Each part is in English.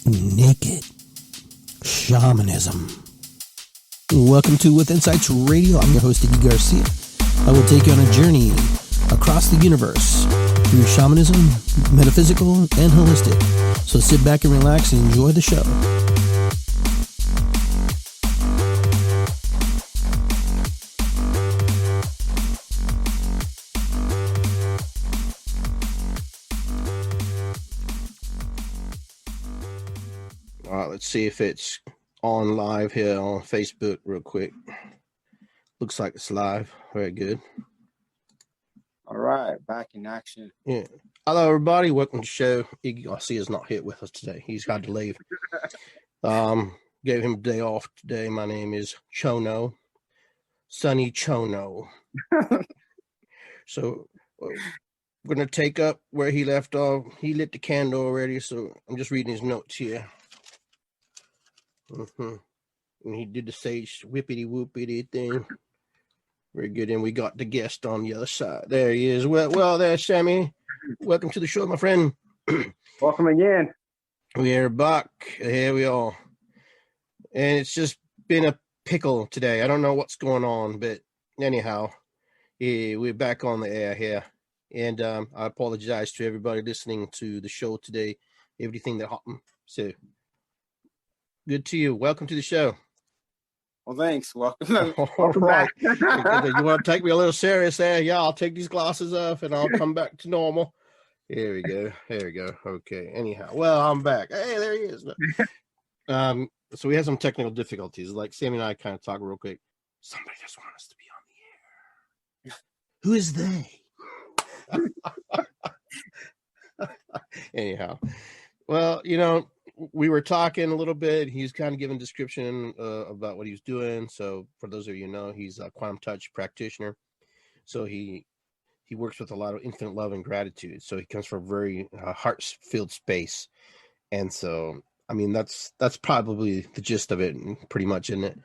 Naked Shamanism. Welcome to With Insights Radio. I'm your host, Iggy Garcia. I will take you on a journey across the universe through shamanism, metaphysical, and holistic. So sit back and relax and enjoy the show. All right, let's see if it's on live here on Facebook real quick. Looks like it's live. Very good. All right, back in action. Yeah. Hello, everybody. Welcome to the show. Iggy Garcia is not here with us today. He's had to leave. Gave him a day off today. My name is Chono, Sonny Chono. So we're going to take up where he left off. He lit the candle already, so I'm just reading his notes here. And he did the sage whippity whoopity thing. Very good. And we got the guest on the other side. There he is. Well, there, Sammy. Welcome to the show, my friend. Welcome again. We are back. Here we are. And it's just been a pickle today. I don't know what's going on, but anyhow, we're back on the air here. And I apologize to everybody listening to the show today, everything that happened. So good to you. Welcome to the show. Well, thanks. Welcome. All right. You want to take me a little serious there? Yeah, I'll take these glasses off and I'll come back to normal. Here we go. Here we go. Okay. Anyhow, well, I'm back. Hey, there he is. So we had some technical difficulties. Like Sammy and I kind of talk real quick. Somebody just wants us to be on the air. Who is they? Anyhow, well, we were talking a little bit. He's kind of giving description about what he's doing. So for those of you who know, he's a quantum touch practitioner. So he works with a lot of infinite love and gratitude. So he comes from a very heart-filled space. And so, I mean, that's probably the gist of it, pretty much, isn't it?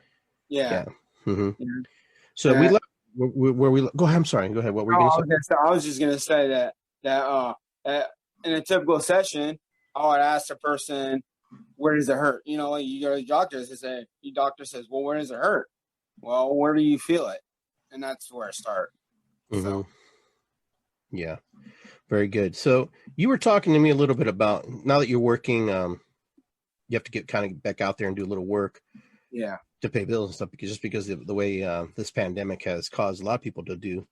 Yeah. Mm-hmm. Yeah. So we left where we go ahead. I'm sorry. Go ahead. What were you going to say? I was just going to say that in a typical session, I would ask the person, where does it hurt? You go to the doctor, the doctor says, well, where does it hurt? Well, where do you feel it? And that's where I start. Mm-hmm. So. Yeah, very good. So you were talking to me a little bit about, now that you're working, you have to get kind of back out there and do a little work. Yeah. To pay bills and stuff, because of the way this pandemic has caused a lot of people to do.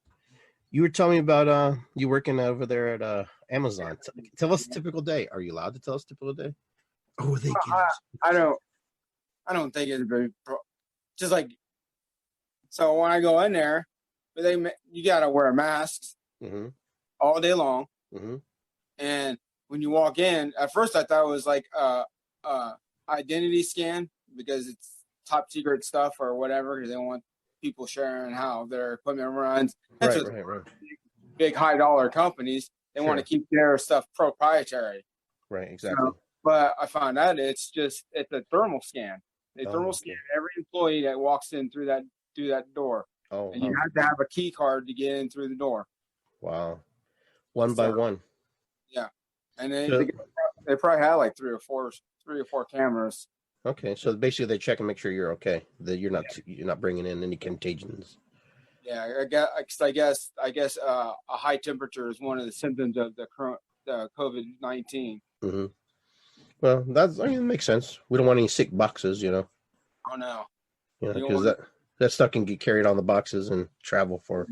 You were telling me about you working over there at Amazon. Tell us a typical day. Are you allowed to tell us a typical day? Oh, they I don't think it's very just like, so when I go in there, you gotta wear masks all day long. And when you walk in, at first I thought it was like identity scan, because it's top secret stuff or whatever, because they don't want people sharing how their equipment runs. Right. Big high dollar companies, they want to keep their stuff proprietary. Right, exactly. So, but I found out it's a thermal scan. They thermal scan every employee that walks in through that door. Oh, and you have to have a key card to get in through the door. Wow. One by one. Yeah. And they probably had like three or four cameras. Okay, so basically they check and make sure you're okay, that you're not bringing in any contagions. Yeah, I guess a high temperature is one of the symptoms of the COVID-19. Mm-hmm. Well, it makes sense. We don't want any sick boxes, Oh no. Yeah, because that stuff can get carried on the boxes and travel for.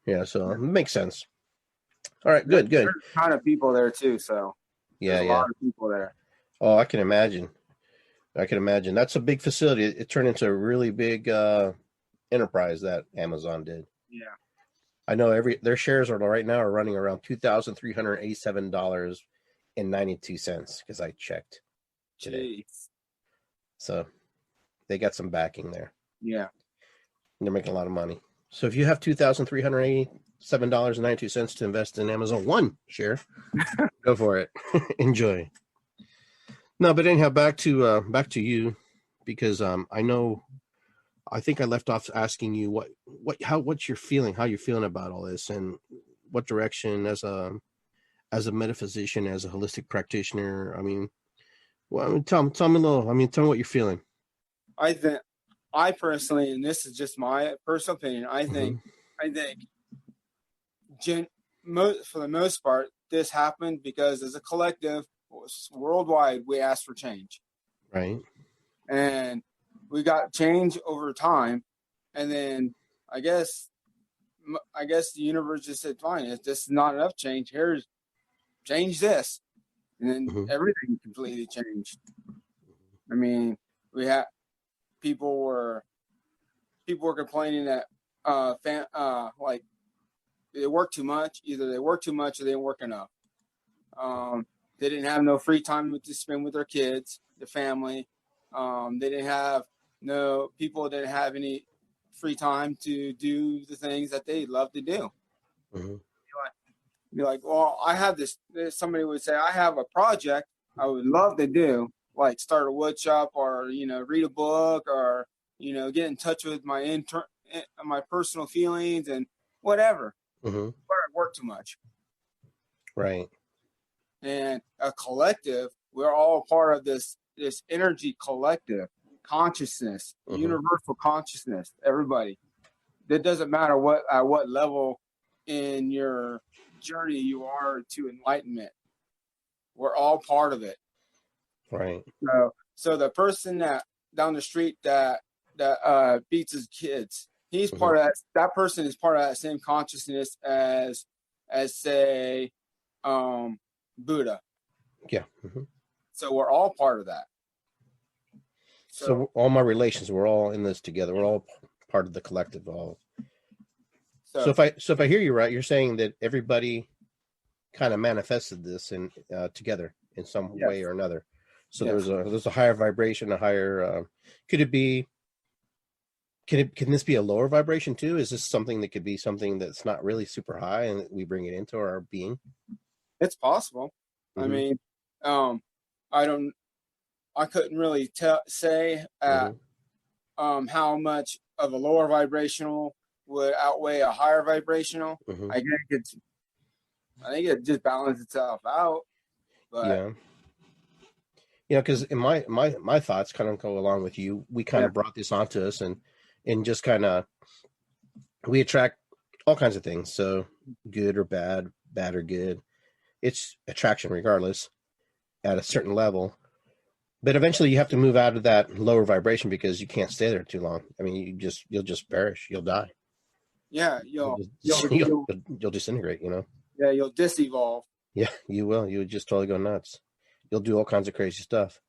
Yeah. So it makes sense. All right, good. There's a ton of people there too, so there's a lot of people there. Oh, I can imagine. That's a big facility. It turned into a really big enterprise that Amazon did. Yeah. I know their shares are right now running around $2,387.92 because I checked today. Jeez. So they got some backing there. Yeah. And they're making a lot of money. So if you have $2,387.92 to invest in Amazon one share, go for it. Enjoy. No, but anyhow, back to you, because I think I left off asking you what's your feeling, how you're feeling about all this, and what direction as a metaphysician, as a holistic practitioner. I mean, Well, I mean, tell me a little. I mean, tell me what you're feeling. I personally, and this is just my personal opinion, I think for the most part, this happened because as a collective, worldwide, we asked for change. Right. And we got change over time. And then I guess the universe just said, fine, if this is not enough change, change this. And then everything completely changed. I mean, we had people were complaining that like they work too much. Either they work too much or they didn't work enough. They didn't have no free time to spend with their kids, their family. They didn't have people didn't have any free time to do the things that they love to do. Be like, well, I have this. Somebody would say, I have a project I would love to do, like start a wood shop, or read a book, or get in touch with my personal feelings and whatever. But I work too much. Right. And a collective, we're all part of this energy collective, consciousness, universal consciousness. Everybody. It doesn't matter at what level in your journey you are to enlightenment. We're all part of it. Right. So the person that down the street that beats his kids, he's part of that. That person is part of that same consciousness as say Buddha. Yeah. So we're all part of that. So all my relations, we're all in this together. We're all part of the collective. So if I hear you right, you're saying that everybody kind of manifested this together in some way or another. So there's a higher vibration, a higher. Can this be a lower vibration too? Is this something that could be something that's not really super high and we bring it into our being? It's possible. I mean, I couldn't really say how much of a lower vibrational would outweigh a higher vibrational. I think it just balances itself out. But because in my thoughts kind of go along with you. We kind of brought this onto us and just kind of we attract all kinds of things. So good or bad or good. It's attraction regardless at a certain level. But eventually you have to move out of that lower vibration because you can't stay there too long. I mean, you'll just perish. You'll die. Yeah, you'll disintegrate, Yeah, you'll disevolve. Yeah, you will. You'll just totally go nuts. You'll do all kinds of crazy stuff.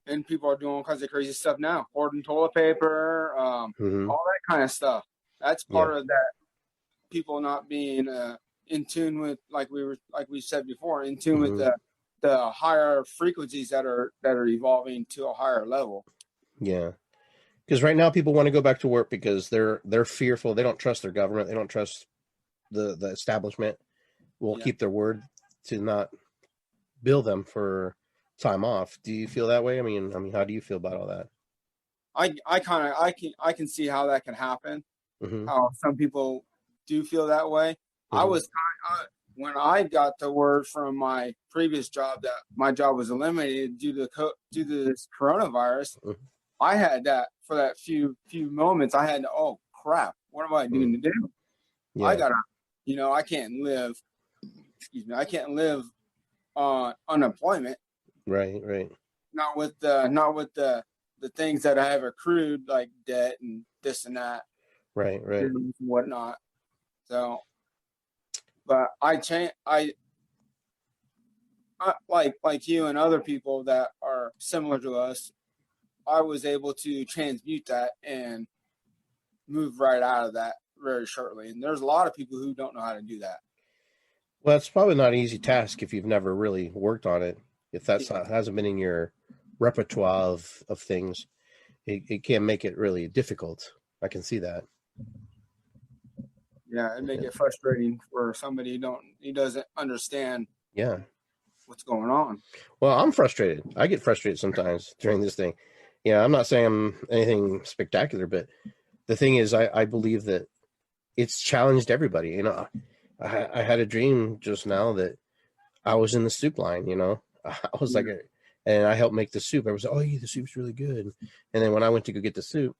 And people are doing all kinds of crazy stuff now. Hoarding toilet paper, all that kind of stuff. That's part of that. People not being in tune with, like we said before, in tune with the higher frequencies that are evolving to a higher level. Yeah. Because right now people want to go back to work because they're fearful. They don't trust their government. They don't trust the establishment will keep their word to not bill them for time off. Do you feel that way? I mean, how do you feel about all that? I can see how that can happen. How some people do feel that way. I was when I got the word from my previous job that my job was eliminated due to this coronavirus. I had that for that few moments. I had to, oh crap, what am I doing to do? Yeah. I gotta, I can't live. I can't live on unemployment. Right. Not with the things that I have accrued, like debt and this and that. Right. And whatnot. So, but I like you and other people that are similar to us, I was able to transmute that and move right out of that very shortly. And there's a lot of people who don't know how to do that. Well, it's probably not an easy task if you've never really worked on it. If hasn't been in your repertoire of things, it can make it really difficult. I can see that. Yeah, it make it frustrating for somebody who doesn't understand. Yeah. What's going on? Well, I'm frustrated. I get frustrated sometimes during this thing. Yeah, I'm not saying I'm anything spectacular, but the thing is, I believe that it's challenged everybody. I had a dream just now that I was in the soup line. I was like and I helped make the soup. I was like, oh, yeah, the soup's really good. And then when I went to go get the soup,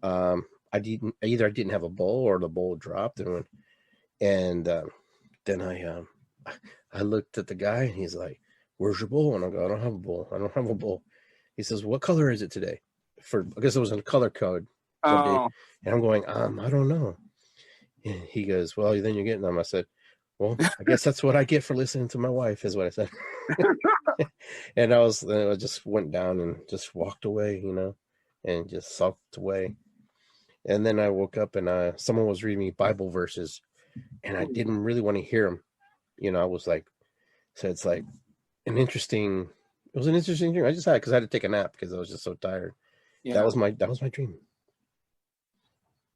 I didn't have a bowl or the bowl dropped, and then I looked at the guy and he's like, "Where's your bowl?" And I go, "I don't have a bowl. I don't have a bowl." He says, "What color is it today?" I guess it was a color code that day, and I'm going, I don't know. And he goes, "Well, then you're getting them." I said, "Well, I guess that's what I get for listening to my wife," is what I said. And I just went down and just walked away, and just sulked away. And then I woke up and someone was reading me Bible verses, and I didn't really want to hear them. I was like, so it's like it was an interesting dream. I just had because I had to take a nap because I was just so tired. Yeah. That was my dream.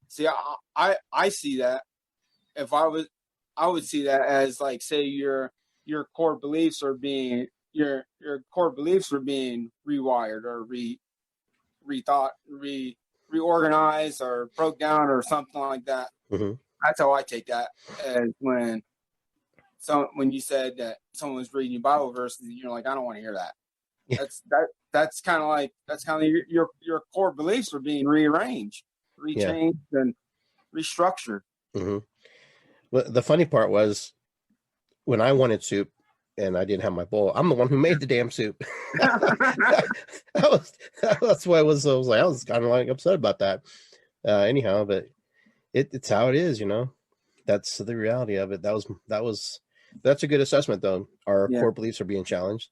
See, I see that. If I would see that as like, say your core beliefs are being your core beliefs are being rewired or rethought, reorganized or broke down or something like that. Mm-hmm. That's how I take that, as when you said that someone was reading you Bible verses, and you're like, I don't want to hear that. Yeah. That's kind of your core beliefs are being rearranged, rechanged, and restructured. Mm-hmm. Well, the funny part was when I wanted soup and I didn't have my bowl, I'm the one who made the damn soup. That's why I was kind of like upset about that. Anyhow, but it's how it is, That's the reality of it. That's a good assessment, though. Our core beliefs are being challenged,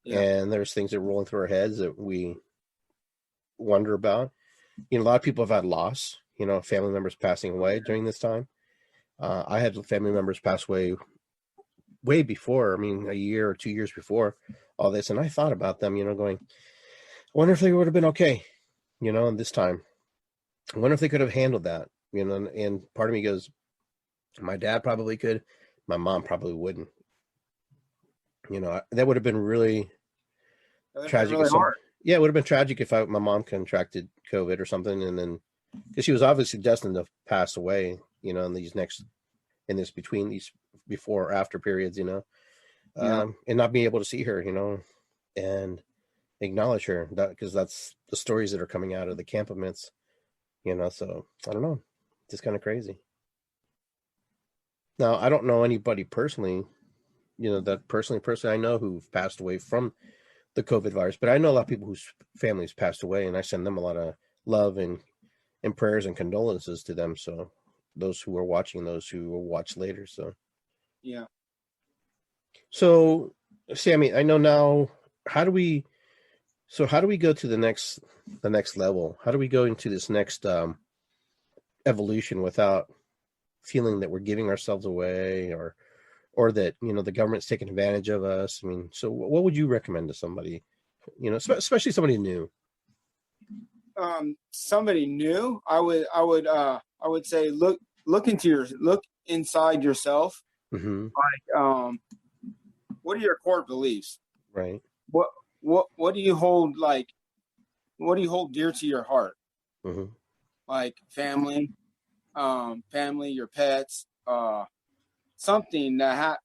and there's things that are rolling through our heads that we wonder about. A lot of people have had loss. Family members passing away during this time. I had family members pass away way before. I mean, a year or 2 years before all this, and I thought about them. Going, I wonder if they would have been okay. This time, I wonder if they could have handled that. And part of me goes, my dad probably could. My mom probably wouldn't. That would have been really tragic. Really hard. Yeah, it would have been tragic if my mom contracted COVID or something, and then because she was obviously destined to pass away, in this between these before or after periods, and not being able to see her, and acknowledge her, because that's the stories that are coming out of the campaments, so I don't know, just kind of crazy. Now, I don't know anybody personally, that personally I know who've passed away from the COVID virus, but I know a lot of people whose families passed away, and I send them a lot of love and prayers and condolences to them. So those who are watching, those who will watch later. So, yeah. So, Sammy, I know now, how do we go to the next level? How do we go into this next evolution without feeling that we're giving ourselves away or that, the government's taking advantage of us? I mean, so what would you recommend to somebody, especially somebody new? Somebody new, I would say look inside yourself. Mm-hmm. Like, what are your core beliefs? Right. What do you hold dear to your heart? Mm-hmm. Like family, your pets, something that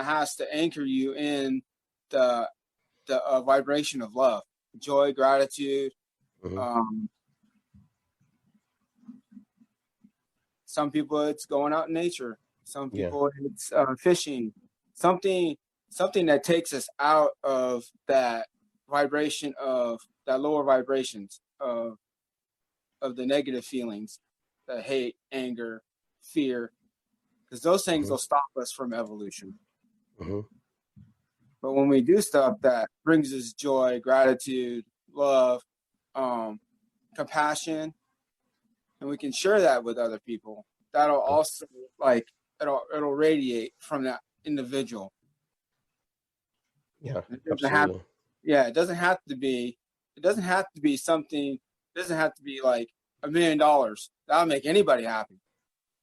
has to anchor you in the vibration of love, joy, gratitude. Mm-hmm. Some people it's going out in nature. Some people it's fishing. Something that takes us out of that vibration of that lower vibrations of the negative feelings, the hate, anger, fear, because those things will stop us from evolution. Mm-hmm. But when we do stuff that brings us joy, gratitude, love, compassion, and we can share that with other people, that'll also it'll radiate from that individual. Yeah, absolutely. It doesn't have to be something. It doesn't have to be like $1 million. That'll make anybody happy.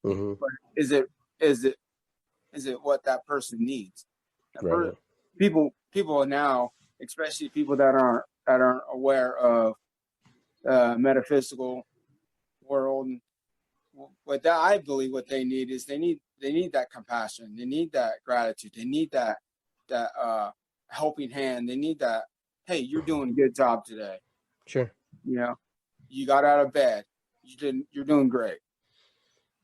Mm-hmm. But is it what that person needs? Right. People now, especially people that aren't aware of metaphysical world, I believe what they need is they need that compassion. They need that gratitude. They need that helping hand. They need that hey, you're doing a good job today. Sure. You know, you got out of bed. You're doing great.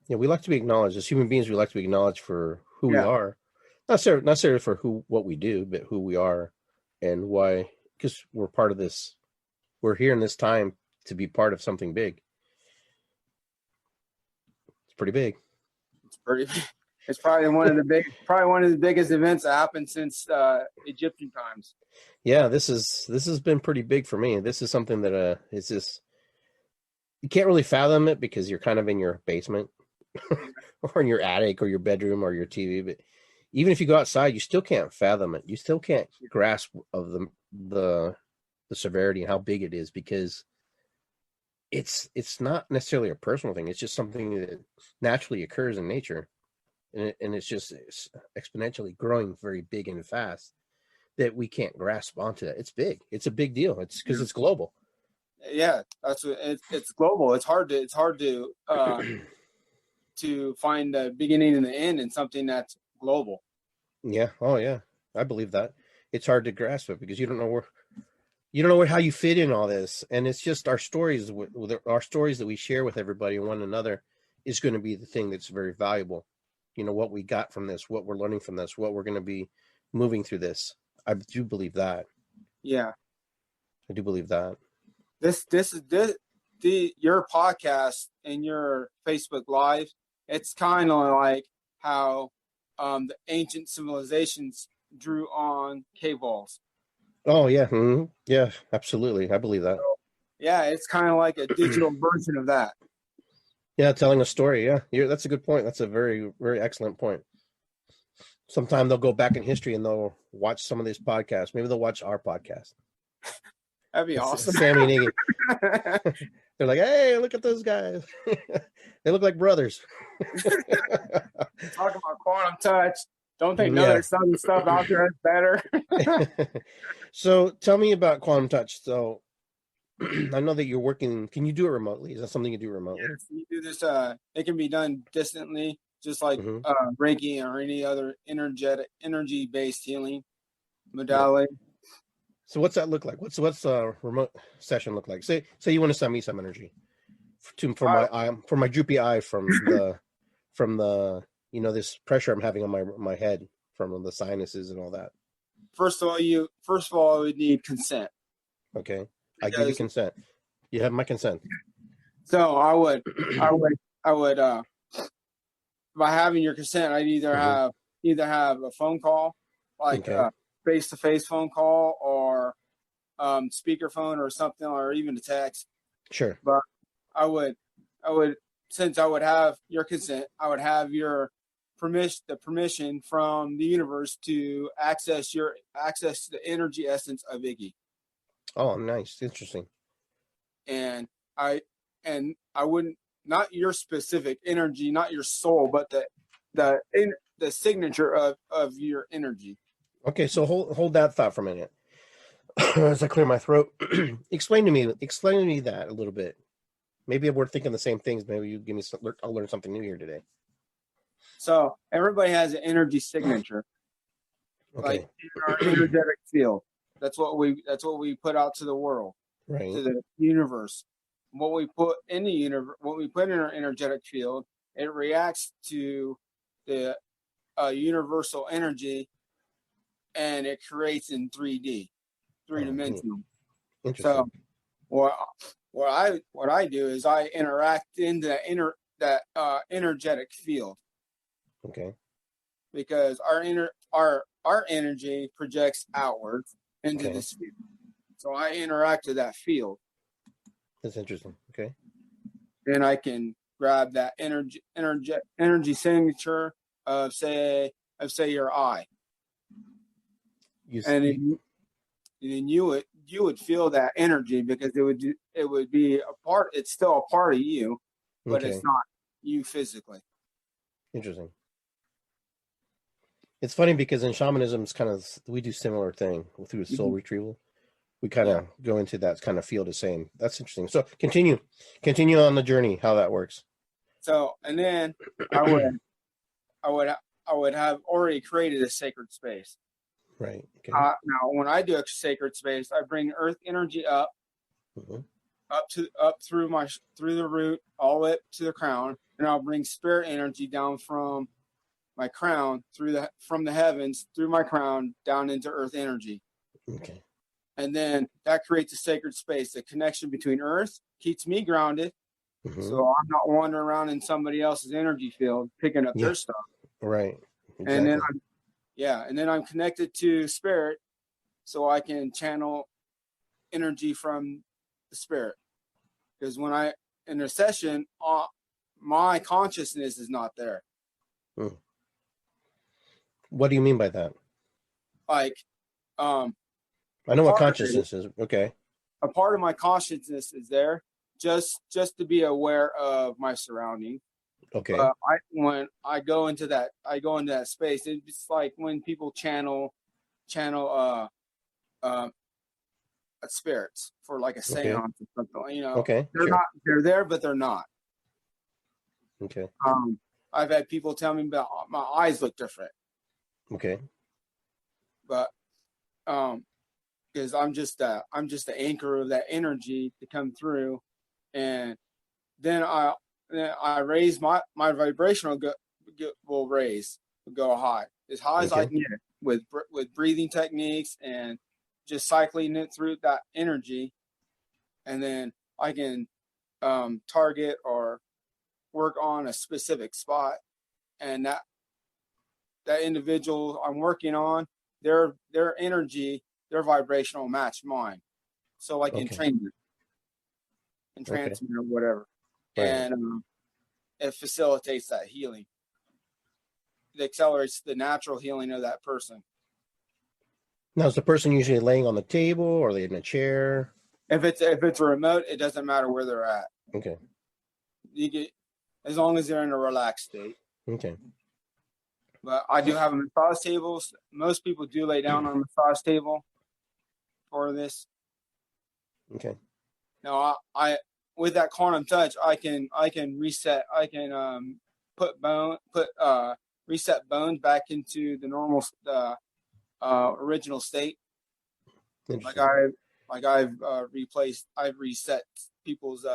Yeah, we like to be acknowledged as human beings. We like to be acknowledged for who we are, not necessarily for what we do, but who we are and why. Because we're part of this. We're here in this time to be part of something big. It's pretty big. It's pretty. It's probably one of the biggest events that happened since Egyptian times. Yeah, this has been pretty big for me. This is something that it's just you can't really fathom it because you're kind of in your basement or in your attic or your bedroom or your TV. But even if you go outside, you still can't fathom it. You still can't grasp of the severity and how big it is because it's not necessarily a personal thing. It's just something that naturally occurs in nature. And it's exponentially growing very big and fast that we can't grasp onto that. It's big. It's a big deal. It's because it's global. Yeah, that's what it's global. It's hard to to find the beginning and the end in something that's global. Yeah. Oh yeah. I believe that. It's hard to grasp it because you don't know how you fit in all this. And it's just our stories that we share with everybody and one another is going to be the thing that's very valuable. You know, what we got from this, what we're learning from this, what we're going to be moving through this. I do believe that. Yeah. I do believe that. Your podcast and your Facebook Live, it's kind of like how the ancient civilizations drew on cave walls. Oh yeah. Mm-hmm. Yeah, absolutely. I believe that. So, yeah, it's kind of like a digital version of that. Yeah, telling a story. Yeah, that's a good point. That's a very, very excellent point. Sometime they'll go back in history and they'll watch some of these podcasts. Maybe they'll watch our podcast. That'd be awesome. Sammy and Iggy. They're like, hey, look at those guys. They look like brothers. Talking about quantum touch. Don't they know there's some stuff out there that's better? So tell me about quantum touch. So I know that you're working. Can you do it remotely? Is that something you do remotely? Yes, you do this. It can be done distantly, just like Reiki or any other energy-based healing modality. Yeah. So what's that look like? What's a remote session look like? Say you want to send me some energy for my droopy eye from the this pressure I'm having on my head from the sinuses and all that. First of all, we need consent. Okay. I give you consent. You have my consent. So I would by having your consent, I'd either have a phone call, like face-to-face phone call, or speakerphone or something, or even a text. Sure. But I would since I would have your consent, I would have your permission from the universe to access the energy essence of Iggy. Oh, nice. Interesting. And I wouldn't, not your specific energy, not your soul, but the signature of your energy. Okay, so hold that thought for a minute. As I clear my throat. Explain to me that a little bit. Maybe we're thinking the same things. Maybe you give me I'll learn something new here today. So everybody has an energy signature. Okay. Like in our energetic field. That's what we put out to the world, right? To the universe. What we put in our energetic field, it reacts to the universal energy, and it creates in 3D, three-dimensional. Interesting. So, what I do is I interact into that energetic field. Okay. Because our energy projects outwards into this field. So I interact with that field. That's interesting. Okay. And I can grab that energy signature of say your eye. Then you would feel that energy because it would be a part. It's still a part of you, but it's not you physically. Interesting. It's funny because in shamanism, we do similar thing through soul retrieval. We kind of go into that kind of feel the same. That's interesting. So continue on the journey, how that works. So, and then I would have already created a sacred space. Right. Okay. Now, when I do a sacred space, I bring earth energy up, up through the root, all the way up to the crown, and I'll bring spirit energy down from my crown from the heavens through my crown down into earth energy. Okay. And then that creates a sacred space. The connection between earth keeps me grounded, so I'm not wandering around in somebody else's energy field picking up their stuff. Right. Exactly. And then I'm connected to spirit, so I can channel energy from the spirit. Because when I in a session, my consciousness is not there. What do you mean by that? Like, I know what consciousness is. Okay. A part of my consciousness is there, just to be aware of my surrounding. Okay. When I go into that space. It's like when people channel spirits for like a seance or something. You know, okay. They're there, but they're not. Okay. I've had people tell me about my eyes look different. Okay. But because I'm just the anchor of that energy to come through, and then I raise my vibrational will go high as I can get with breathing techniques and just cycling it through that energy, and then I can target or work on a specific spot, and that individual I'm working on, their energy, their vibrational match mine. So like entrainment or whatever. Right. And it facilitates that healing. It accelerates the natural healing of that person. Now, is the person usually laying on the table or are they in a chair? If it's a remote, it doesn't matter where they're at. Okay. You get, as long as they're in a relaxed state. Okay. But I do have massage tables. Most people do lay down on a massage table for this. Okay. Now, I with that quantum touch, I can reset. I can reset bones back into the normal original state. I've reset people's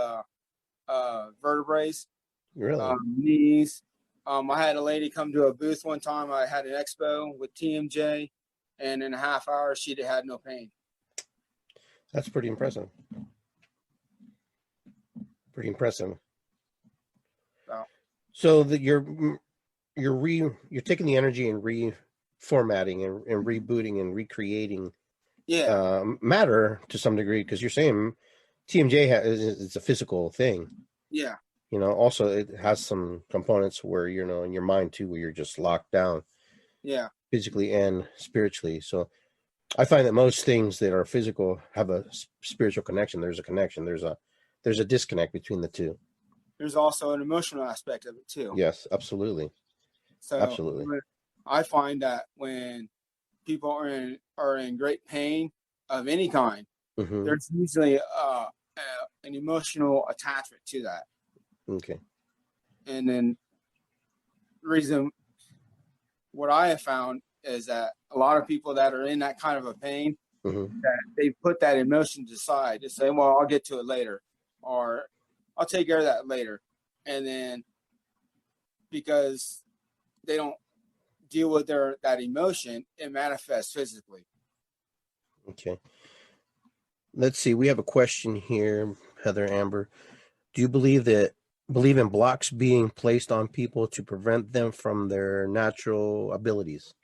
vertebrae, really, knees. I had a lady come to a booth one time. I had an expo with TMJ, and in a half hour, she had no pain. That's pretty impressive. Pretty impressive. So that you're taking the energy and reformatting and rebooting and recreating matter to some degree, because you're saying TMJ it's a physical thing. Yeah. You know, also it has some components where, you know, in your mind too, where you're just locked down. Yeah. Physically and spiritually. So I find that most things that are physical have a spiritual connection. There's a connection. There's a disconnect between the two. There's also an emotional aspect of it too. Yes, absolutely. So absolutely. I find that when people are in great pain of any kind, there's usually an emotional attachment to that. Okay. And then the reason what I have found is that a lot of people that are in that kind of a pain, that they put that emotion aside to say, well, I'll get to it later, or I'll take care of that later. And then because they don't deal with that emotion, it manifests physically. Okay. Let's see. We have a question here, Heather Amber. Do you believe in blocks being placed on people to prevent them from their natural abilities?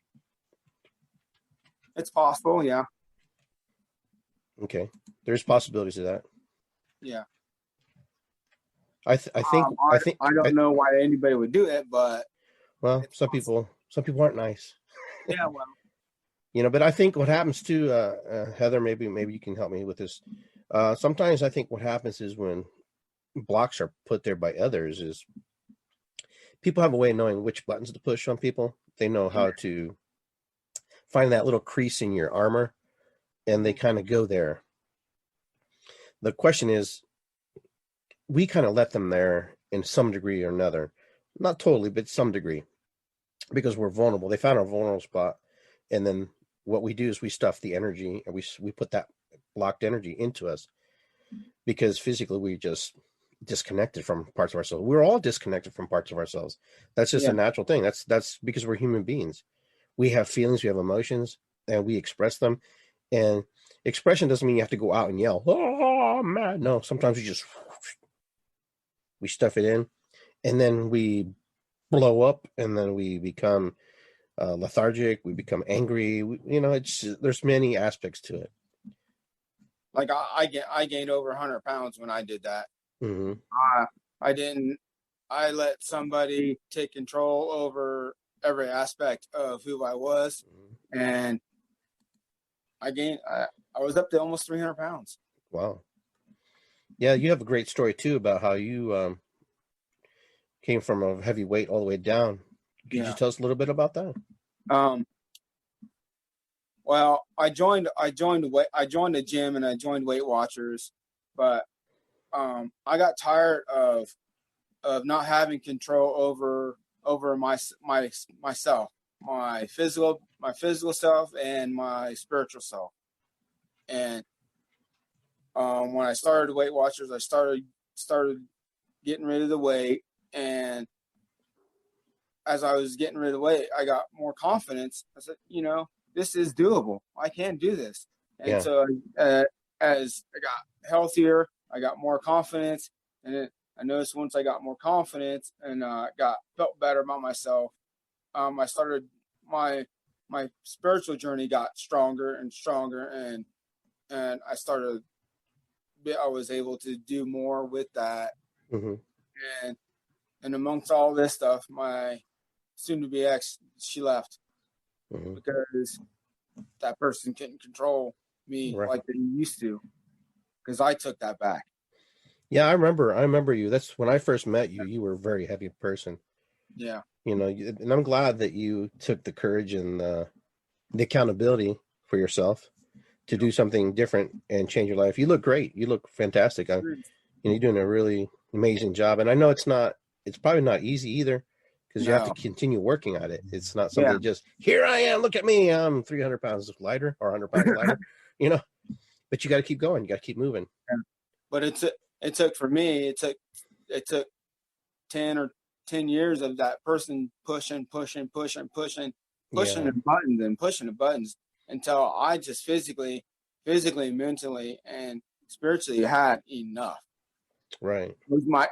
It's possible, yeah. Okay. There's possibilities of that. Yeah. I think I don't know why anybody would do it, but some people aren't nice. Yeah, well. You know, but I think what happens too, Heather, maybe you can help me with this. Sometimes I think what happens is when blocks are put there by others is people have a way of knowing which buttons to push on people. They know how to find that little crease in your armor, and they kind of go there. The question is, we kind of let them there in some degree or another, not totally, but some degree, because we're vulnerable. They found our vulnerable spot, and then what we do is we stuff the energy, and we put that blocked energy into us, because physically we just disconnected from parts of ourselves. We're all disconnected from parts of ourselves. That's just a natural thing. That's because we're human beings. We have feelings, we have emotions, and we express them. And expression doesn't mean you have to go out and yell, "Oh, man!" No, sometimes we stuff it in, and then we blow up, and then we become lethargic. We become angry. There's many aspects to it. Like I gained over 100 pounds when I did that. Mm-hmm. I let somebody take control over every aspect of who I was, and I was up to almost 300 pounds. Wow. Yeah, you have a great story too about how you came from a heavy weight all the way down. Could you tell us a little bit about that? Well, I joined the gym and I joined Weight Watchers, but I got tired of not having control over myself, my physical self and my spiritual self. And when I started Weight Watchers, I started getting rid of the weight, and as I was getting rid of the weight, I got more confidence. I said, this is doable. I can do this. And so as I got healthier, I got more confidence, and I noticed once I got more confidence and felt better about myself, I started my spiritual journey got stronger and stronger, and I was able to do more with that. Mm-hmm. And amongst all this stuff, my soon-to-be ex, she left because that person couldn't control me like they used to, because I took that back. Yeah, I remember you. That's when I first met you. You were a very heavy person. Yeah. And I'm glad that you took the courage and the accountability for yourself to do something different and change your life. You look great. You look fantastic. You're doing a really amazing job. And I know it's probably not easy either, because you have to continue working at it. It's not something just, here I am, look at me, I'm 300 pounds lighter or 100 pounds lighter, but you got to keep going. You got to keep moving. Yeah. But it took for me, it took 10 years of that person pushing the buttons until I just physically, mentally, and spiritually had enough. Right.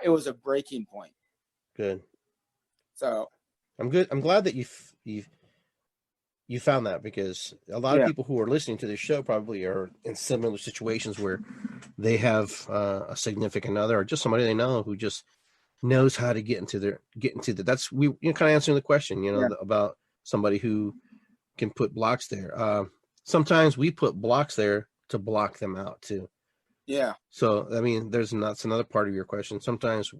It was a breaking point. Good. So I'm good. I'm glad that you found that, because a lot of people who are listening to this show probably are in similar situations where they have a significant other or just somebody they know who just knows how to get into that. That's kind of answering the question, about somebody who can put blocks there. Sometimes we put blocks there to block them out too. Yeah. So, I mean, that's another part of your question. Sometimes,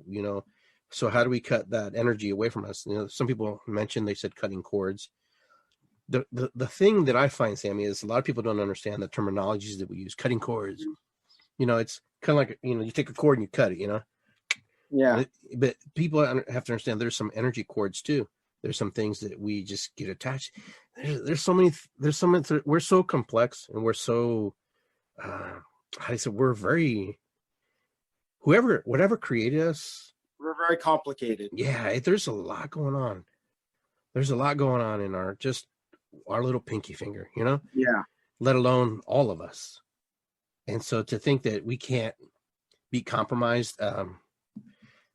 so how do we cut that energy away from us? Some people mentioned, they said cutting cords. The thing that I find, Sammy, is a lot of people don't understand the terminologies that we use. Cutting cords. It's kind of like, you take a cord and you cut it, Yeah. But people have to understand there's some energy cords too. There's some things that we just get attached. There's so many, we're so complex, and we're so, we're very, whatever created us. We're very complicated. Yeah. There's a lot going on. There's a lot going on in our little pinky finger, Yeah. Let alone all of us. And so to think that we can't be compromised,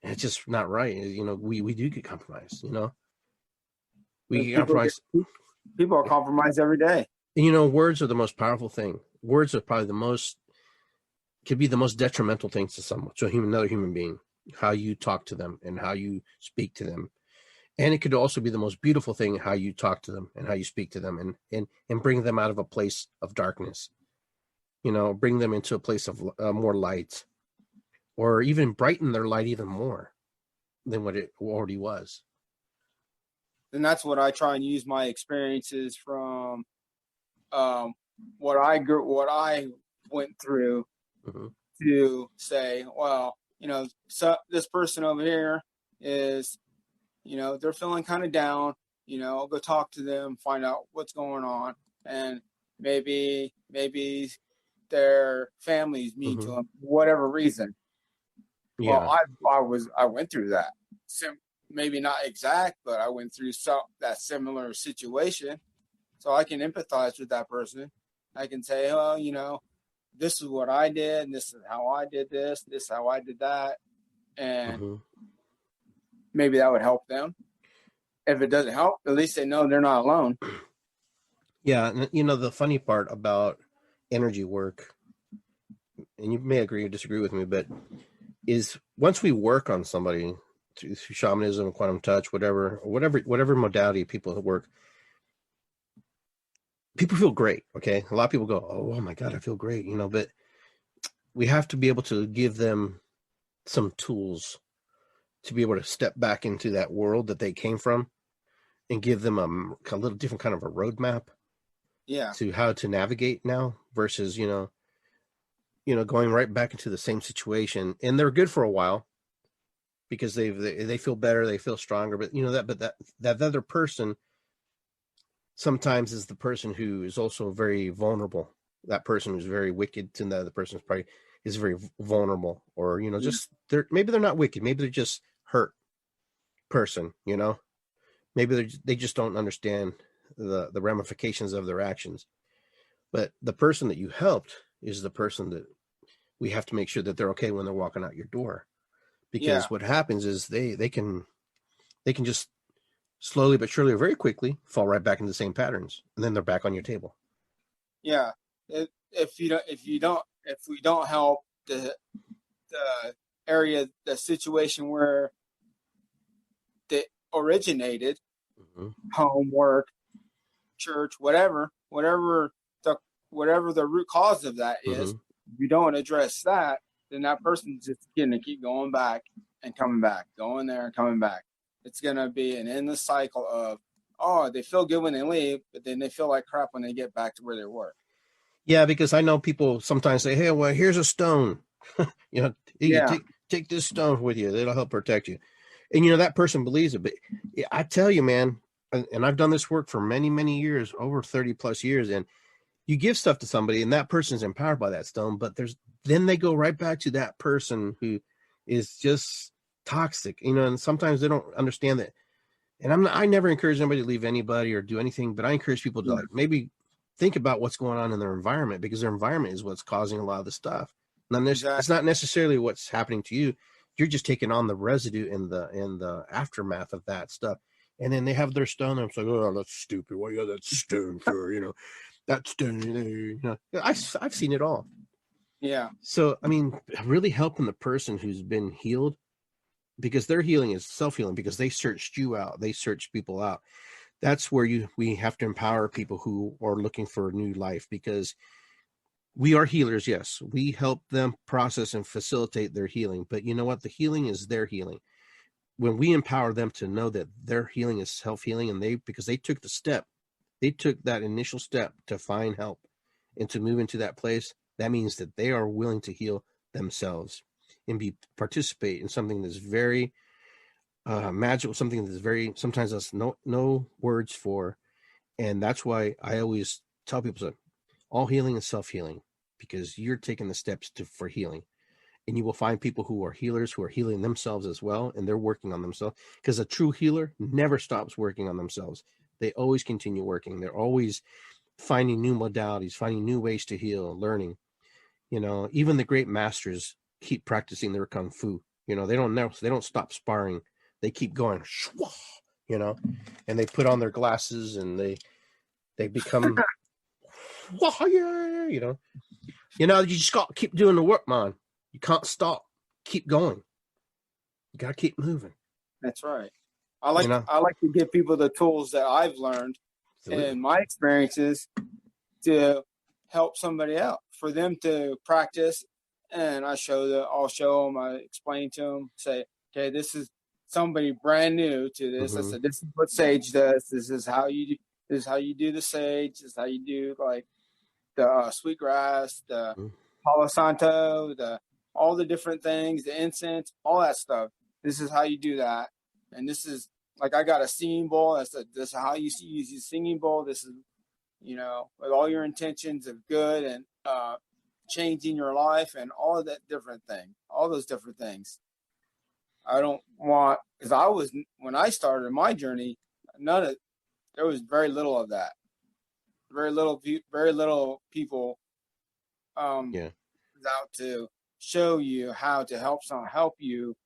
it's just not right. We do get compromised, we get compromised. People are compromised every day. And, words are the most powerful thing. Words are probably could be the most detrimental things to another human being, how you talk to them and how you speak to them. And it could also be the most beautiful thing, how you talk to them and how you speak to them, and bring them out of a place of darkness, bring them into a place of more light, or even brighten their light even more than what it already was. And that's what I try and use my experiences from what I went through to say, well, so this person over here is, they're feeling kind of down, I'll go talk to them, find out what's going on. And maybe their families mean to them, whatever reason. Yeah. Well, I went through that. Maybe not exact, but I went through that similar situation. So I can empathize with that person. I can say, oh, this is what I did, and this is how I did this is how I did that. And maybe that would help them. If it doesn't help, at least they know they're not alone. Yeah. And, the funny part about energy work, and you may agree or disagree with me, but is once we work on somebody through shamanism, quantum touch, whatever modality people work, people feel great. Okay. A lot of people go, oh my God, I feel great, but we have to be able to give them some tools to be able to step back into that world that they came from and give them a little different kind of a roadmap to how to navigate now versus, going right back into the same situation. And they're good for a while because they feel better, they feel stronger, but that other person sometimes is the person who is also very vulnerable. That person who's very wicked to the other person is very vulnerable, or just maybe they're not wicked, maybe they're just hurt person. Maybe they just don't understand the ramifications of their actions. But the person that you helped is the person that we have to make sure that they're okay when they're walking out your door, because what happens is they can just slowly but surely or very quickly fall right back into the same patterns, and then they're back on your table. Yeah. If we don't help the area, the situation where they originated, home, work, church, whatever the root cause of that is, if you don't address that, then that person's just going to keep going back and coming back, going there and coming back. It's going to be an endless cycle of, they feel good when they leave, but then they feel like crap when they get back to where they were. Yeah, because I know people sometimes say, hey, well, here's a stone. Take this stone with you. It'll help protect you. And, that person believes it. But I tell you, man, and I've done this work for many, many years, over 30 plus years. And you give stuff to somebody and that person's empowered by that stone, but then they go right back to that person who is just toxic, and sometimes they don't understand that. And I never encourage anybody to leave anybody or do anything, but I encourage people to maybe think about what's going on in their environment, because their environment is what's causing a lot of the stuff. It's not necessarily what's happening to you. You're just taking on the residue in the aftermath of that stuff. And then they have their stone. And I'm like, oh, that's stupid. What you got that stone for? That stone. I've seen it all. Yeah. So, I mean, really helping the person who's been healed, because their healing is self-healing, because they searched you out. They searched people out. That's where we have to empower people who are looking for a new life, because we are healers. Yes, we help them process and facilitate their healing. But you know what? The healing is their healing. When we empower them to know that their healing is self-healing, and because they took that initial step to find help and to move into that place, that means that they are willing to heal themselves and participate in something that's very magical, something that's very, sometimes that's no words for. And that's why I always tell people, all healing is self-healing, because you're taking the steps for healing. And you will find people who are healers, who are healing themselves as well, and they're working on themselves, because a true healer never stops working on themselves. They always continue working. They're always finding new modalities, finding new ways to heal, learning. Even the great masters keep practicing their kung fu. They don't stop sparring. They keep going, and they put on their glasses and they become, you just got to keep doing the work, man. You can't stop. Keep going. You got to keep moving. That's right. I like to give people the tools that I've learned in my experiences to help somebody out, for them to practice. And I'll show them, I explain to them, say, okay, this is somebody brand new to this. I said, this is what sage does. This is how you do the sage. This is how you do like the sweetgrass, the Palo Santo, all the different things, the incense, all that stuff. This is how you do that. And this is like, I got a singing bowl. This is how you use your singing bowl. This is with all your intentions of good and changing your life and all those different things. I don't want, because when I started my journey, there was very little of that. Very little people out to show you how to help you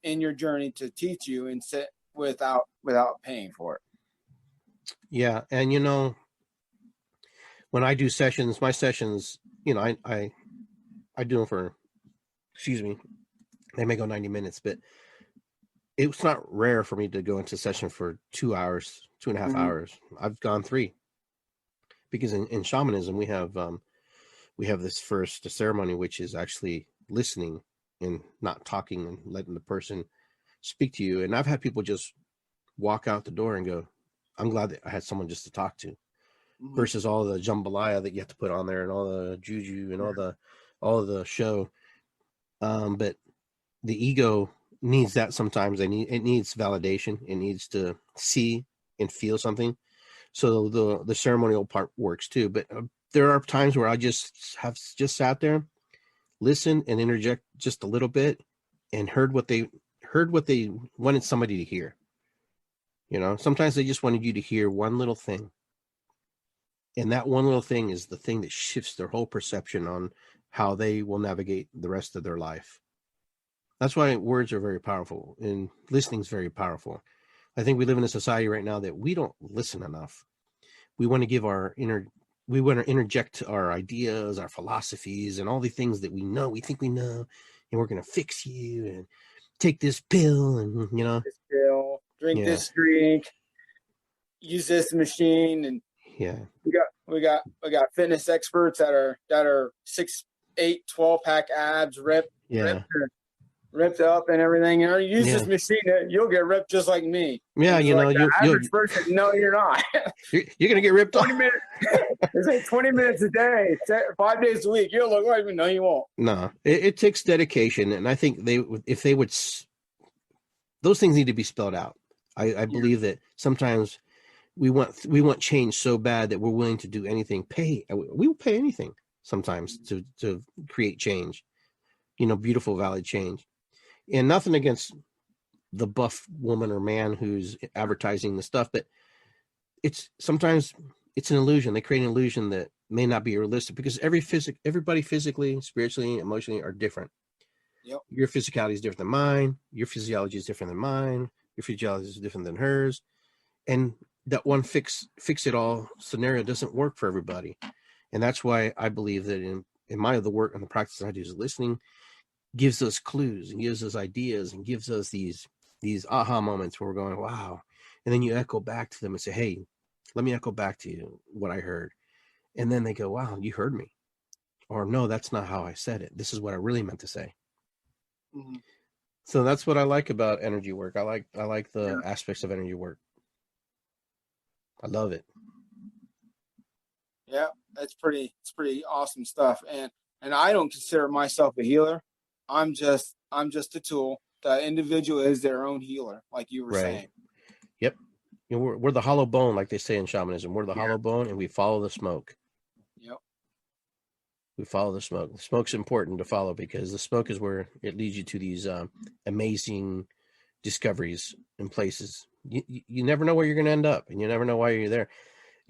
in your journey, to teach you and sit without paying for it. Yeah. And when I do sessions, my sessions, I do them for, they may go 90 minutes, but it's not rare for me to go into session for 2 hours, 2.5 hours. I've gone 3, because in shamanism, we have this first ceremony, which is actually listening and not talking and letting the person speak to you. And I've had people just walk out the door and go, I'm glad that I had someone just to talk to, versus all the jambalaya that you have to put on there and all the juju and all of the show. But the ego needs that sometimes. It needs validation. It needs to see and feel something. So the ceremonial part works too. But there are times where I just sat there, listened, and interject just a little bit, and heard what they wanted somebody to hear. Sometimes they just wanted you to hear one little thing. And that one little thing is the thing that shifts their whole perception on how they will navigate the rest of their life. That's why words are very powerful, and listening is very powerful. I think we live in a society right now that we don't listen enough. We want to interject our ideas, our philosophies, and all the things that we think we know, and we're going to fix you and take this pill and, this pill, drink this drink, use this machine. And we got fitness experts that are 6, 8, 12-pack abs, ripped up and everything. Use this machine, you'll get ripped just like me. Yeah, the average person, no, you're not. You're gonna get ripped 20 minutes. It's like 20 minutes a day, 5 days a week. You'll look like me. No, you won't. No, it takes dedication, and I think if they would, those things need to be spelled out. I believe that sometimes we want change so bad that we're willing to do anything. We will pay anything sometimes to create change. Beautiful, valid change. And nothing against the buff woman or man who's advertising the stuff, but sometimes it's an illusion. They create an illusion that may not be realistic, because everybody physically, spiritually, emotionally are different. Yep. Your physicality is different than mine. Your physiology is different than mine. Your physiology is different than hers. And that one fix it all scenario doesn't work for everybody. And that's why I believe that in the work and the practice I do is listening gives us clues and gives us ideas and gives us these aha moments where we're going, wow. And then you echo back to them and say, hey, let me echo back to you what I heard. And then they go, wow, you heard me. Or no, that's not how I said it. This is what I really meant to say. Mm-hmm. So that's what I like about energy work. I like the aspects of energy work. I love it. Yeah, it's pretty awesome stuff. And I don't consider myself a healer. I'm just a tool. The individual is their own healer, like you were saying. Yep. We're the hollow bone, like they say in shamanism. We're the hollow bone, and we follow the smoke. Yep. We follow the smoke. The smoke's important to follow, because the smoke is where it leads you to these amazing discoveries and places. You never know where you're going to end up, and you never know why you're there.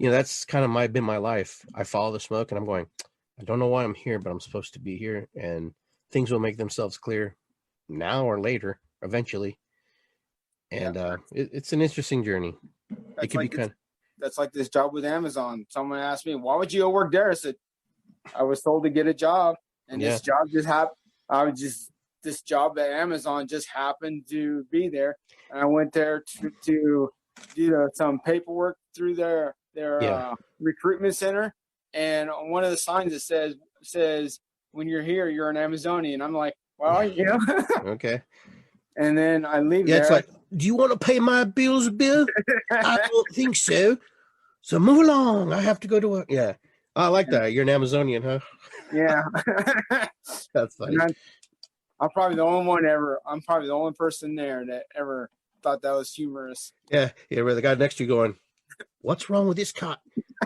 That's kind of been my life. I follow the smoke, and I'm going, I don't know why I'm here, but I'm supposed to be here, and things will make themselves clear now or later, eventually. And it's an interesting journey. It can be that's like this job with Amazon. Someone asked me, why would you go work there? I said, I was told to get a job, and this job just happened. This job at Amazon just happened to be there, and I went there to do some paperwork through their recruitment center. And on one of the signs it says when you're here, you're an Amazonian. I'm like, well, okay. And then I leave there. It's like, do you want to pay my bills, Bill? I don't think so. So move along. I have to go to work. Yeah. I like that. You're an Amazonian, huh? Yeah. That's funny. I'm probably the only person there that ever thought that was humorous. Yeah. Where the guy next to you going, what's wrong with this cot?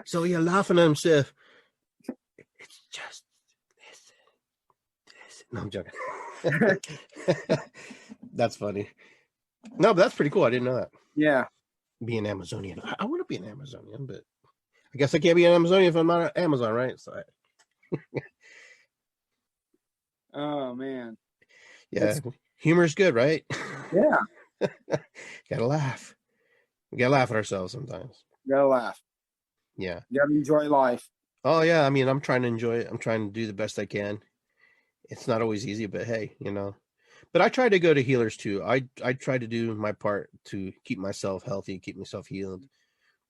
So you're laughing at himself. It's just listen. No, I'm joking. That's funny. No, but that's pretty cool. I didn't know that. Yeah. Be an Amazonian. I want to be an Amazonian, but I guess I can't be an Amazonian if I'm not an Amazon, right? So Oh man. yeah, humor is good, right? Yeah. Gotta laugh. We gotta laugh at ourselves sometimes. Gotta laugh. Yeah. You gotta enjoy life. Oh yeah. I mean, I'm trying to enjoy it. I'm trying to do the best I can. It's not always easy, but hey, But I try to go to healers too. I try to do my part to keep myself healthy, keep myself healed,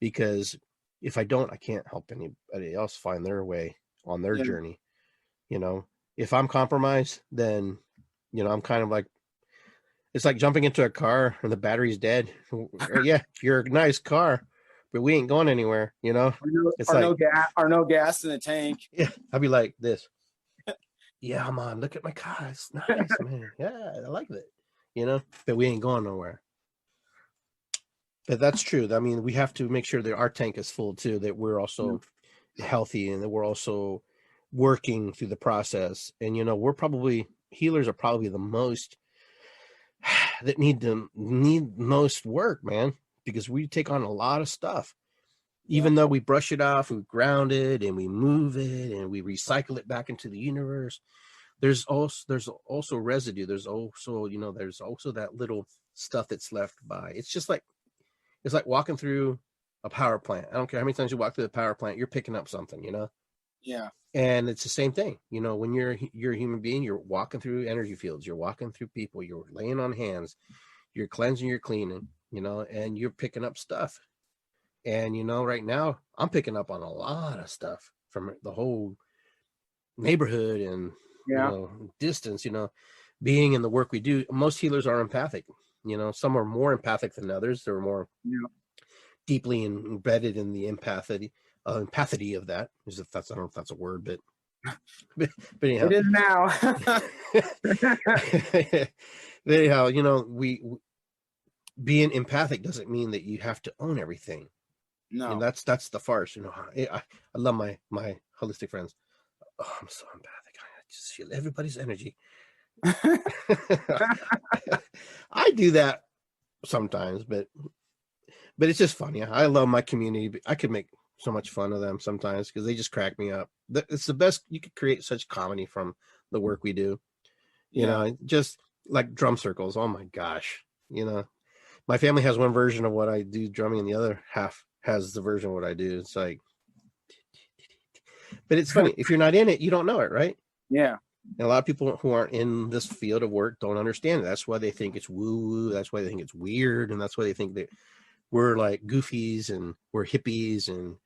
because if I don't, I can't help anybody else find their way on their journey. If I'm compromised, then I'm kind of like, it's like jumping into a car and the battery's dead. Yeah, you're a nice car, but we ain't going anywhere. It's like no gas in the tank. Yeah, I'd be like this. Yeah, I'm on. Look at my car. It's nice, man. Yeah, I like it. But we ain't going nowhere. But that's true. I mean, we have to make sure that our tank is full too, that we're also healthy and that we're also working through the process. And healers are probably the most that need most work, man, because we take on a lot of stuff. Even though we brush it off, we ground it and we move it and we recycle it back into the universe, there's also residue. There's also that little stuff that's left by. It's like walking through a power plant. I don't care how many times you walk through the power plant, you're picking up something, Yeah. And it's the same thing, when you're a human being, you're walking through energy fields, you're walking through people, you're laying on hands, you're cleansing, you're cleaning, and you're picking up stuff. And right now I'm picking up on a lot of stuff from the whole neighborhood and distance. Being in the work we do, most healers are empathic. Some are more empathic than others. They're more deeply embedded in the empathy of that. I don't know if that's a word, but anyhow, it is now. But anyhow, we being empathic doesn't mean that you have to own everything. No, and that's the farce. I love my holistic friends. Oh, I'm so empathic. I just feel everybody's energy. I do that sometimes, but it's just funny. I love my community. I could make so much fun of them sometimes because they just crack me up. It's the best. You could create such comedy from the work we do. Just like drum circles. Oh my gosh. My family has one version of what I do drumming and the other half has the version of what I do. It's like, but it's funny. If you're not in it, you don't know it, right? Yeah. And a lot of people who aren't in this field of work don't understand it. That's why they think it's woo-woo. That's why they think it's weird. And that's why they think that we're like goofies and we're hippies and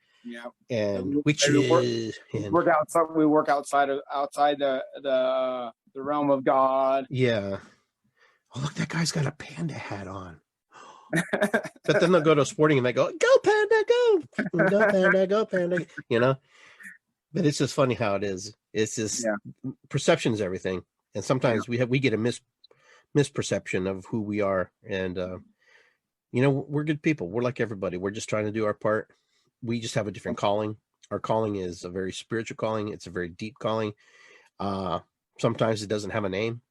witches. We work outside the realm of God. Yeah. Oh, look, that guy's got a panda hat on. But then they'll go to sporting and they go panda, go panda, go panda. But it's just funny how it is. It's just perception is everything, and sometimes we get a misperception of who we are. And we're good people. We're like everybody. We're just trying to do our part. We just have a different calling. Our calling is a very spiritual calling. It's a very deep calling. Sometimes it doesn't have a name.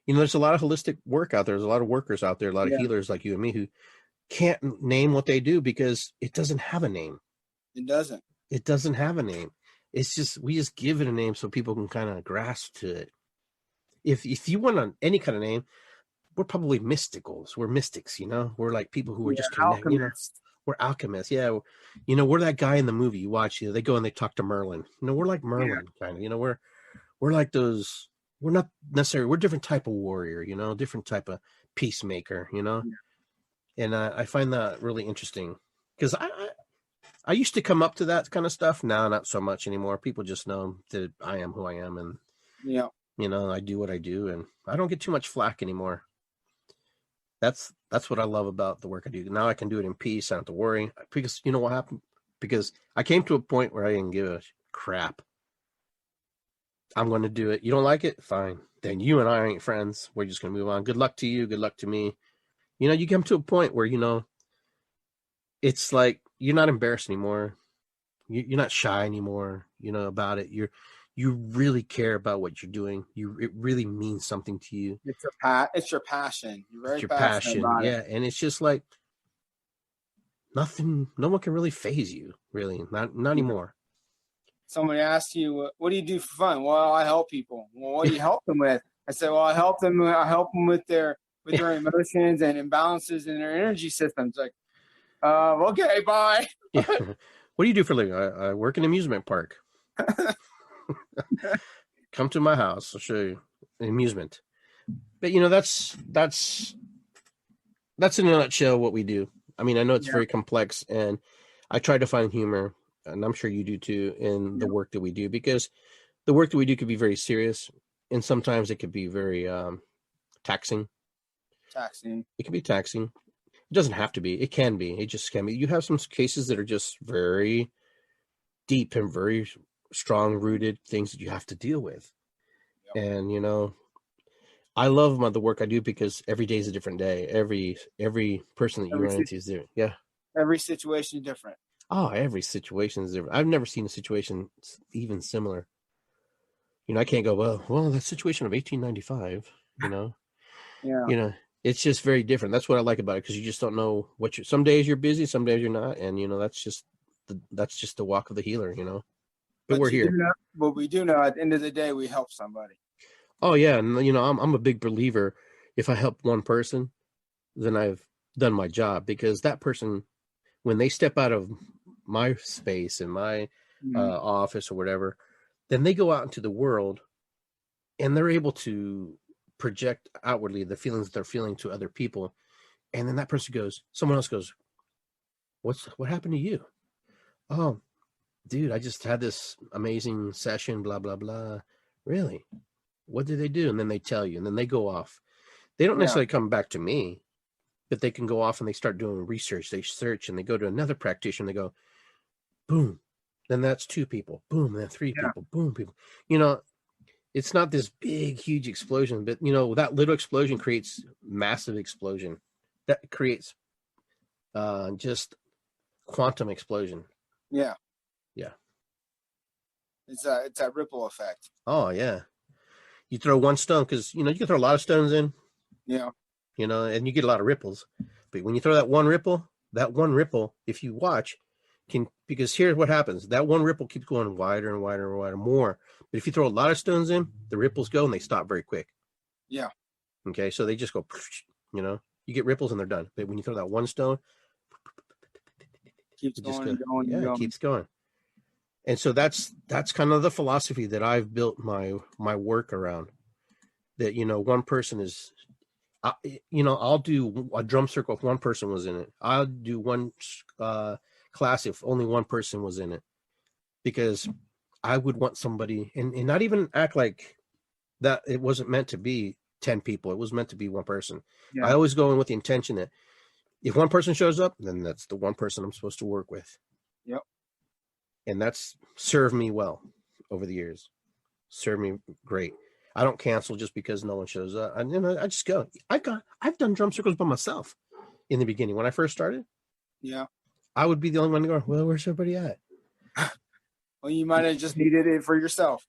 There's a lot of holistic work out there. There's a lot of workers out there, a lot of healers like you and me who can't name what they do because it doesn't have a name. It doesn't. It doesn't have a name. It's just, we just give it a name so people can kind of grasp to it. If you want any kind of name, we're probably mysticals. We're mystics, We're like people who are just connected. We're alchemists. Yeah. We're that guy in the movie you watch, they go and they talk to Merlin. We're like Merlin kind of, we're like those. We're not necessarily, we're a different type of warrior, different type of peacemaker, And I find that really interesting because I used to come up to that kind of stuff. Now, not so much anymore. People just know that I am who I am. And, I do what I do and I don't get too much flack anymore. That's what I love about the work I do. Now I can do it in peace. I don't have to worry because you know what happened? Because I came to a point where I didn't give a crap. I'm going to do it. You don't like it? Fine. Then you and I ain't friends. We're just going to move on. Good luck to you. Good luck to me. You come to a point where, it's like you're not embarrassed anymore. you're not shy anymore, about it. You really care about what you're doing. It really means something to you. It's your passion. You're very It's your passionate passion. about it. Yeah. And it's just like no one can really phase you, really. Not anymore. Somebody asks you, what do you do for fun? Well, I help people. Well, what do you help them with? I said, well, I help them with their emotions and imbalances in their energy systems. Like, okay, bye. Yeah. What do you do for a living? I work in an amusement park. Come to my house. I'll show you an amusement. But that's in a nutshell what we do. I mean, I know it's very complex, and I try to find humor, and I'm sure you do too, in the work that we do, because the work that we do could be very serious, and sometimes it could be very taxing. It can be taxing. It doesn't have to be. It can be. It just can be. You have some cases that are just very deep and very strong rooted things that you have to deal with. Yep. And I love the work I do because every day is a different day. Every person that you run into is different. Yeah. Every situation is different. Oh, every situation is different. I've never seen a situation even similar. I can't go, well, that situation of 1895, Yeah. It's just very different. That's what I like about it, because you just don't know some days you're busy, some days you're not. And, that's just the walk of the healer, But we're here. But we do know at the end of the day, we help somebody. Oh, yeah. And, I'm a big believer. If I help one person, then I've done my job, because that person, when they step out of my space in my office or whatever, then they go out into the world and they're able to project outwardly the feelings that they're feeling to other people. And then that person someone else goes, what happened to you? Oh, dude, I just had this amazing session, blah, blah, blah. Really? What did they do? And then they tell you, and then they go off. They don't necessarily come back to me, but they can go off and they start doing research. They search and they go to another practitioner. They go, boom. Then that's 2 people. Boom. Then 3 people. Boom. People. It's not this big, huge explosion, but that little explosion creates massive explosion. That creates just quantum explosion. Yeah. Yeah. It's that ripple effect. Oh yeah. You throw one stone, because you can throw a lot of stones in. Yeah. And you get a lot of ripples. But when you throw that one ripple, if you watch, because here's what happens. That one ripple keeps going wider and wider and wider, more. But if you throw a lot of stones in, the ripples go and they stop very quick. Yeah. Okay, so they just go, you get ripples and they're done. But when you throw that one stone, keeps going. It keeps going. And so that's kind of the philosophy that I've built my work around. That one person is, I'll do a drum circle if one person was in it. I'll do one class if only one person was in it, because I would want somebody, and not even act like that it wasn't meant to be 10 people. It was meant to be one person. Yeah. I always go in with the intention that if one person shows up, then that's the one person I'm supposed to work with. Yep. And that's served me well over the years. Served me great. I don't cancel just because no one shows up. I just go. I've done drum circles by myself in the beginning when I first started. Yeah. I would be the only one to go, well, where's everybody at? Well, you might have just needed it for yourself.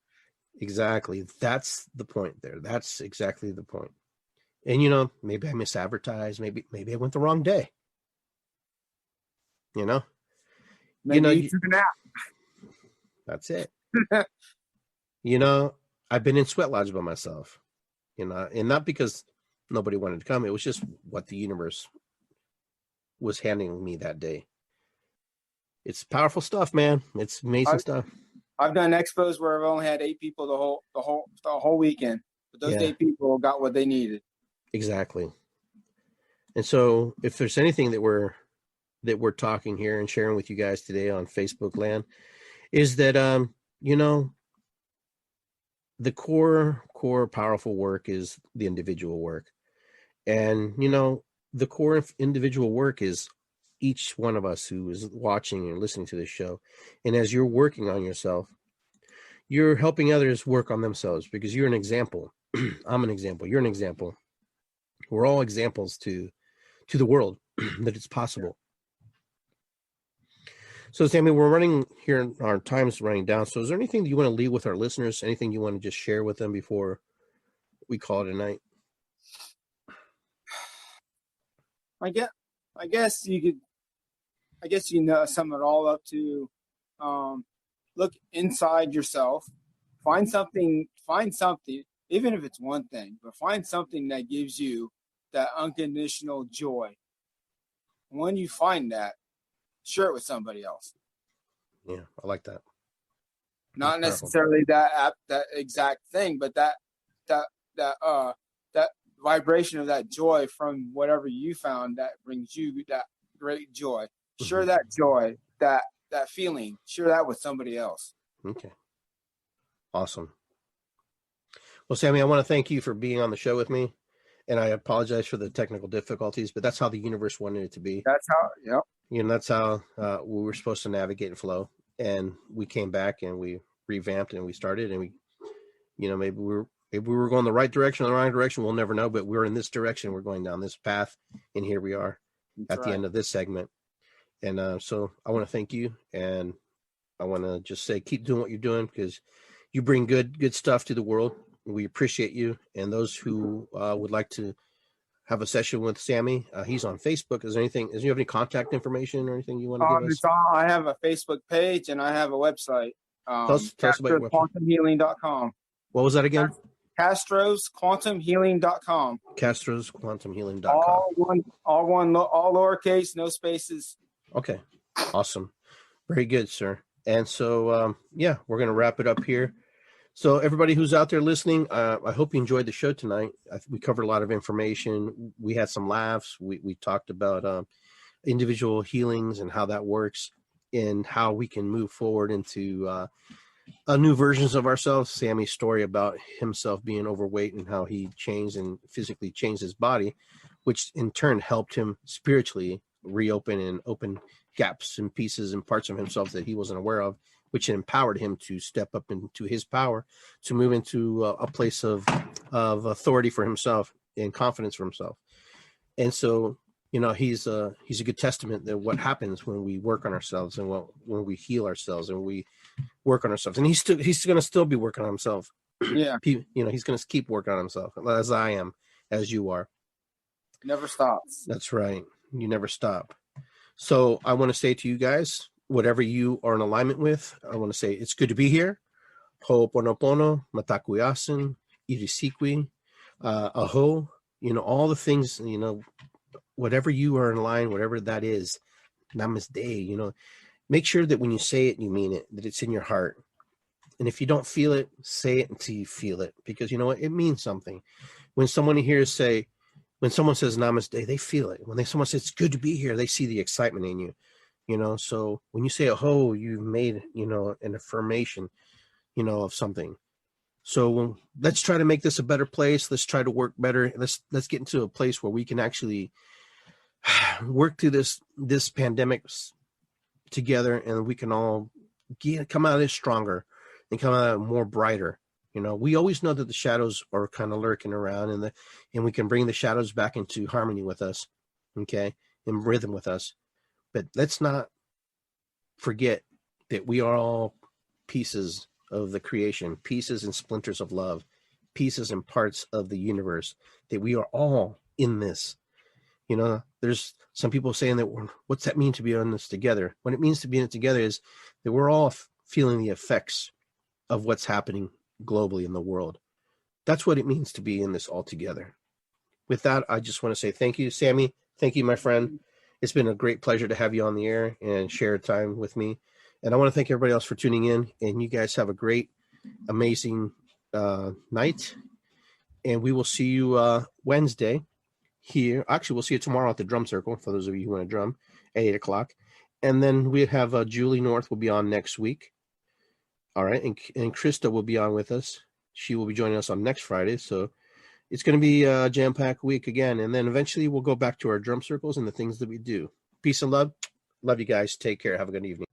Exactly. That's the point there. That's exactly the point. And, maybe I misadvertised. Maybe I went the wrong day. Maybe you took a nap. That's it. I've been in sweat lodge by myself, and not because nobody wanted to come. It was just what the universe was handing me that day. It's powerful stuff, man. It's amazing stuff. I've done expos where I've only had 8 people the whole weekend, but those 8 people got what they needed. Exactly. And so, if there's anything that we're talking here and sharing with you guys today on Facebook land, is that the core powerful work is the individual work. And, the core individual work is each one of us who is watching and listening to this show. And as you're working on yourself, you're helping others work on themselves, because you're an example. I'm an example. You're an example. We're all examples to the world that it's possible. So, Sammy, we're running here. Our time's running down. So, is there anything that you want to leave with our listeners? Anything you want to just share with them before we call it a night? I guess you could. I guess you know sum it all up to look inside yourself, find something, even if it's one thing, but find something that gives you that unconditional joy. When you find that, share it with somebody else. Yeah, I like that. Not necessarily that exact thing, but that vibration of that joy from whatever you found that brings you that great joy. Share that joy, that feeling. Share that with somebody else. Okay. Awesome. Well, Sammy, I want to thank you for being on the show with me. And I apologize for the technical difficulties, but that's how the universe wanted it to be. That's how, yep. You know, that's how we were supposed to navigate and flow. And we came back and we revamped and we started and we, you know, maybe we were going the right direction or the wrong direction. We'll never know, but we're in this direction. We're going down this path. And here we are at the end of this segment. And so I want to thank you. And I want to just say, keep doing what you're doing because you bring good stuff to the world. We appreciate you. And those who would like to have a session with Sammy, he's on Facebook. Do you have any contact information or anything you want to give us? I have a Facebook page and I have a website. Tell us about your website. CastrosQuantumHealing.com. What was that again? CastrosQuantumHealing.com. CastrosQuantumHealing.com. All lowercase, no spaces. Okay. Awesome. Very good, sir. And so, yeah, we're going to wrap it up here. So everybody who's out there listening, I hope you enjoyed the show tonight. We covered a lot of information. We had some laughs. We talked about individual healings and how that works and how we can move forward into new versions of ourselves. Sammy's story about himself being overweight and how he changed and physically changed his body, which in turn helped him spiritually reopen and open gaps and pieces and parts of himself that he wasn't aware of, which empowered him to step up into his power, to move into a place of authority for himself and confidence for himself. And so, you know, he's a good testament that what happens when we work on ourselves and when we heal ourselves and we work on ourselves. And he's going to still be working on himself. Yeah. You know, he's going to keep working on himself as I am, as you are. Never stops. That's right. You never stop. So I want to say to you guys, whatever you are in alignment with, I want to say it's good to be here. Ho'oponopono, matakuyasin, irisikwi, aho, you know, all the things, you know, whatever you are in line, whatever that is, namaste, you know, make sure that when you say it, you mean it, that it's in your heart. And if you don't feel it, say it until you feel it, because you know what? It means something. When someone says namaste, they feel it. When someone says it's good to be here, they see the excitement in you. You know, so when you say aho, you've made, you know, an affirmation, you know, of something. So let's try to make this a better place. Let's try to work better. Let's get into a place where we can actually work through this pandemic together, and we can all come out of this stronger and come out of more brighter. You know, we always know that the shadows are kind of lurking around, and we can bring the shadows back into harmony with us, okay, in rhythm with us. But let's not forget that we are all pieces of the creation, pieces and splinters of love, pieces and parts of the universe, that we are all in this. You know, there's some people saying that, what's that mean to be in this together? What it means to be in it together is that we're all feeling the effects of what's happening globally in the world. That's what it means to be in this all together. With that, I just want to say thank you, Sammy. Thank you, my friend. It's been a great pleasure to have you on the air and share time with me. And I want to thank everybody else for tuning in. And you guys have a great, amazing night. And we will see you Wednesday here. Actually, we'll see you tomorrow at the drum circle, for those of you who want to drum, at 8 o'clock. And then we have Julie North will be on next week. All right. And Krista will be on with us. She will be joining us on next Friday. So it's going to be a jam-packed week again. And then eventually we'll go back to our drum circles and the things that we do. Peace and love. Love you guys. Take care. Have a good evening.